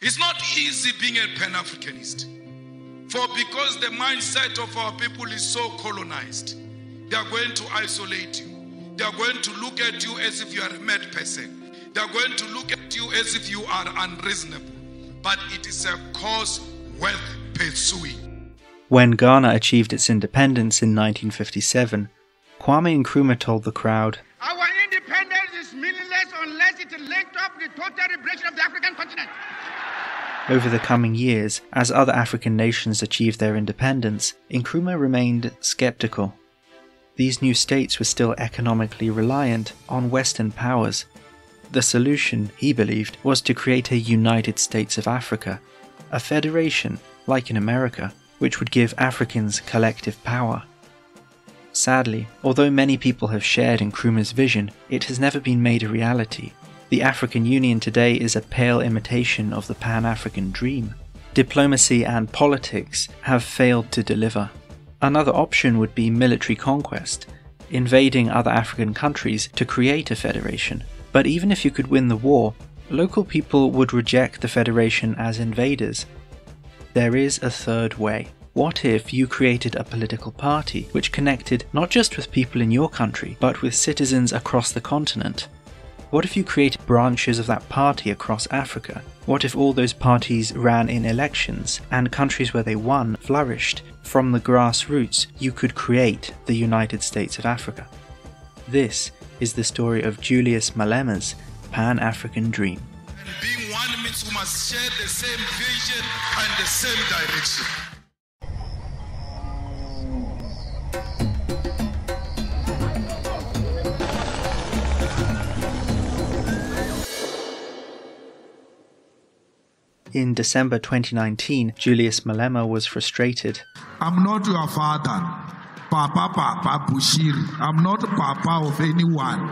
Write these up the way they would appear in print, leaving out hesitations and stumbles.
It's not easy being a Pan-Africanist. For because the mindset of our people is so colonized, they are going to isolate you. They are going to look at you as if you are a mad person. They are going to look at you as if you are unreasonable. But it is a cause worth pursuing. When Ghana achieved its independence in 1957, Kwame Nkrumah told the crowd, "Our independence is meaningless unless it is linked up with the total liberation of the African continent." Over the coming years, as other African nations achieved their independence, Nkrumah remained skeptical. These new states were still economically reliant on Western powers. The solution, he believed, was to create a United States of Africa, a federation, like in America, which would give Africans collective power. Sadly, although many people have shared Nkrumah's vision, it has never been made a reality. The African Union today is a pale imitation of the Pan-African dream. Diplomacy and politics have failed to deliver. Another option would be military conquest, invading other African countries to create a federation. But even if you could win the war, local people would reject the federation as invaders. There is a third way. What if you created a political party which connected not just with people in your country, but with citizens across the continent? What if you created branches of that party across Africa? What if all those parties ran in elections, and countries where they won flourished? From the grassroots, you could create the United States of Africa. This is the story of Julius Malema's Pan-African dream. And being one means we must share the same vision and the same direction. In December 2019, Julius Malema was frustrated. "I'm not your father, Papa Bushiri. I'm not Papa of anyone."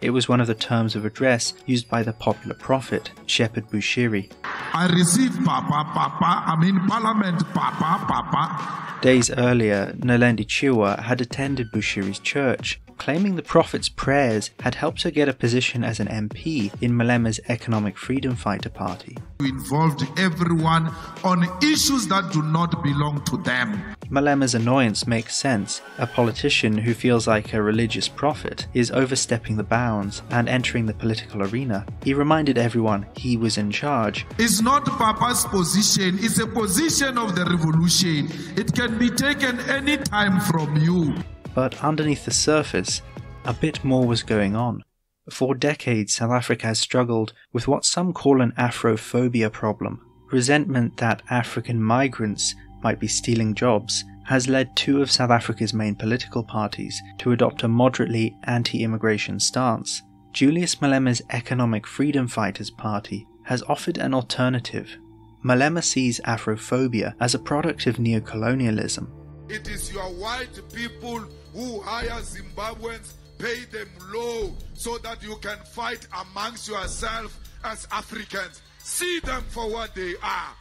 It was one of the terms of address used by the popular prophet, Shepherd Bushiri. "I received Papa. I'm in Parliament, Papa." Days earlier, Naledi Chiwa had attended Bushiri's church, claiming the prophet's prayers had helped her get a position as an MP in Malema's Economic Freedom Fighter Party. We involved everyone on issues that do not belong to them. Malema's annoyance makes sense. A politician who feels like a religious prophet is overstepping the bounds and entering the political arena. He reminded everyone he was in charge. "It's not Papa's position, it's a position of the revolution. It can be taken any time from you." But underneath the surface, a bit more was going on. For decades, South Africa has struggled with what some call an Afrophobia problem. Resentment that African migrants might be stealing jobs has led two of South Africa's main political parties to adopt a moderately anti-immigration stance. Julius Malema's Economic Freedom Fighters Party has offered an alternative. Malema sees Afrophobia as a product of neocolonialism. It is your white people who hire Zimbabweans, pay them low so that you can fight amongst yourselves as Africans. See them for what they are.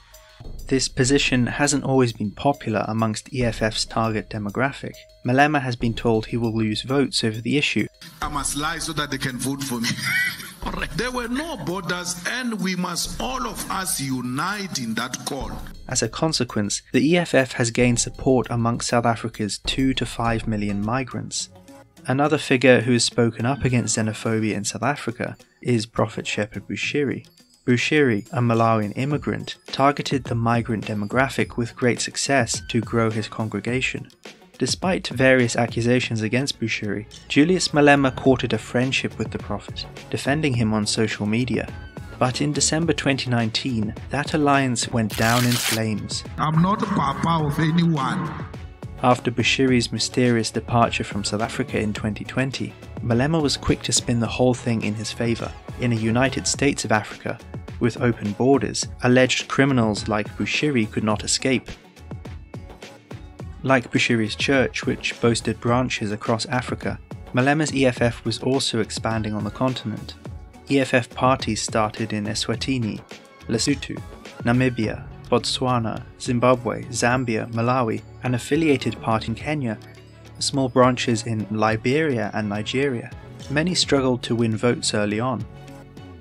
This position hasn't always been popular amongst EFF's target demographic. Malema has been told he will lose votes over the issue. "I must lie so that they can vote for me." There were no borders, and we must all of us unite in that call. As a consequence, the EFF has gained support amongst South Africa's 2 to 5 million migrants. Another figure who has spoken up against xenophobia in South Africa is Prophet Shepherd Bushiri. Bushiri, a Malawian immigrant, targeted the migrant demographic with great success to grow his congregation. Despite various accusations against Bushiri, Julius Malema courted a friendship with the prophet, defending him on social media. But in December 2019, that alliance went down in flames. "I'm not Papa of anyone." After Bushiri's mysterious departure from South Africa in 2020, Malema was quick to spin the whole thing in his favour. In a United States of Africa, with open borders, alleged criminals like Bushiri could not escape. Like Bushiri's church, which boasted branches across Africa, Malema's EFF was also expanding on the continent. EFF parties started in Eswatini, Lesotho, Namibia, Botswana, Zimbabwe, Zambia, Malawi, an affiliated party in Kenya, small branches in Liberia and Nigeria. Many struggled to win votes early on.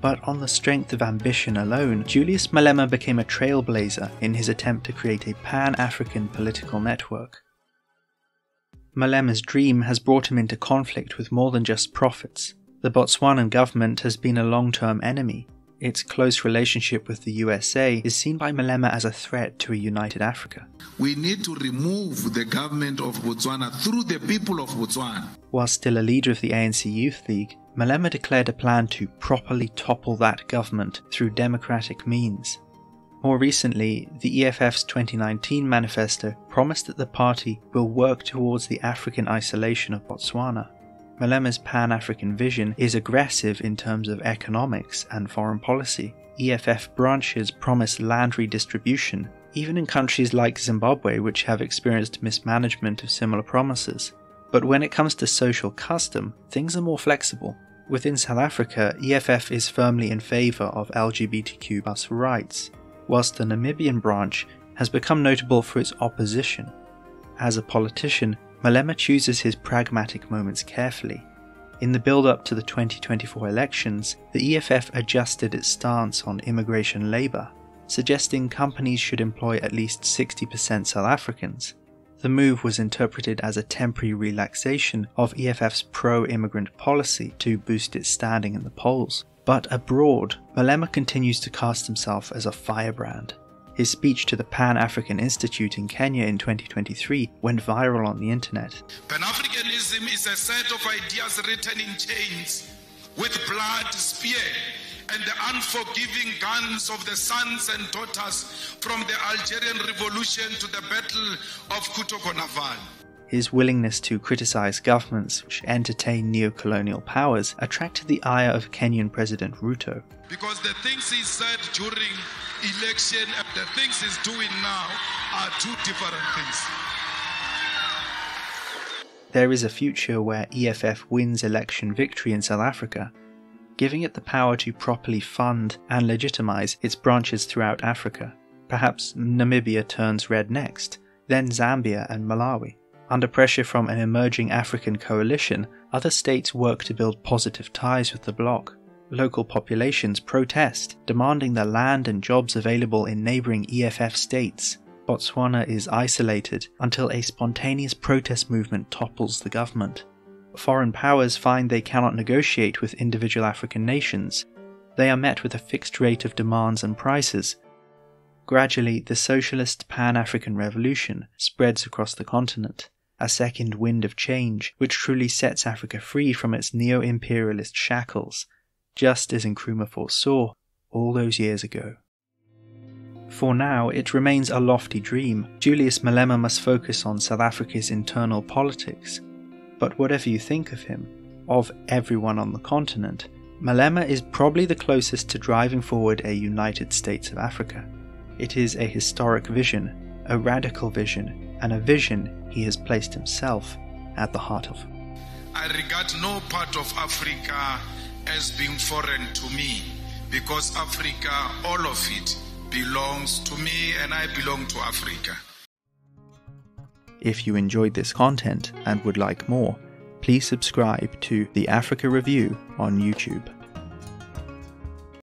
But on the strength of ambition alone, Julius Malema became a trailblazer in his attempt to create a pan-African political network. Malema's dream has brought him into conflict with more than just profits. The Botswanan government has been a long-term enemy. Its close relationship with the USA is seen by Malema as a threat to a united Africa. We need to remove the government of Botswana through the people of Botswana. While still a leader of the ANC Youth League, Malema declared a plan to properly topple that government through democratic means. More recently, the EFF's 2019 manifesto promised that the party will work towards the African isolation of Botswana. Malema's Pan-African vision is aggressive in terms of economics and foreign policy. EFF branches promise land redistribution, even in countries like Zimbabwe, which have experienced mismanagement of similar promises. But when it comes to social custom, things are more flexible. Within South Africa, EFF is firmly in favour of LGBTQ+ rights, whilst the Namibian branch has become notable for its opposition. As a politician, Malema chooses his pragmatic moments carefully. In the build-up to the 2024 elections, the EFF adjusted its stance on immigration labour, suggesting companies should employ at least 60% South Africans. The move was interpreted as a temporary relaxation of EFF's pro-immigrant policy to boost its standing in the polls. But abroad, Malema continues to cast himself as a firebrand. His speech to the Pan-African Institute in Kenya in 2023 went viral on the internet. Pan-Africanism is a set of ideas written in chains, with blood, spear, and the unforgiving guns of the sons and daughters from the Algerian Revolution to the Battle of Kutoko-Naval. His willingness to criticize governments which entertain neo-colonial powers attracted the ire of Kenyan President Ruto. Because the things he said during election and the things he's doing now are two different things. There is a future where EFF wins election victory in South Africa, giving it the power to properly fund and legitimize its branches throughout Africa. Perhaps Namibia turns red next, then Zambia and Malawi. Under pressure from an emerging African coalition, other states work to build positive ties with the bloc. Local populations protest, demanding the land and jobs available in neighbouring EFF states. Botswana is isolated until a spontaneous protest movement topples the government. Foreign powers find they cannot negotiate with individual African nations. They are met with a fixed rate of demands and prices. Gradually, the socialist Pan-African revolution spreads across the continent, a second wind of change which truly sets Africa free from its neo-imperialist shackles, just as Nkrumah foresaw all those years ago. For now, it remains a lofty dream. Julius Malema must focus on South Africa's internal politics. But whatever you think of him, of everyone on the continent, Malema is probably the closest to driving forward a United States of Africa. It is a historic vision, a radical vision, and a vision he has placed himself at the heart of. I regard no part of Africa as being foreign to me, because Africa, all of it, belongs to me and I belong to Africa. If you enjoyed this content and would like more, please subscribe to The Africa Review on YouTube.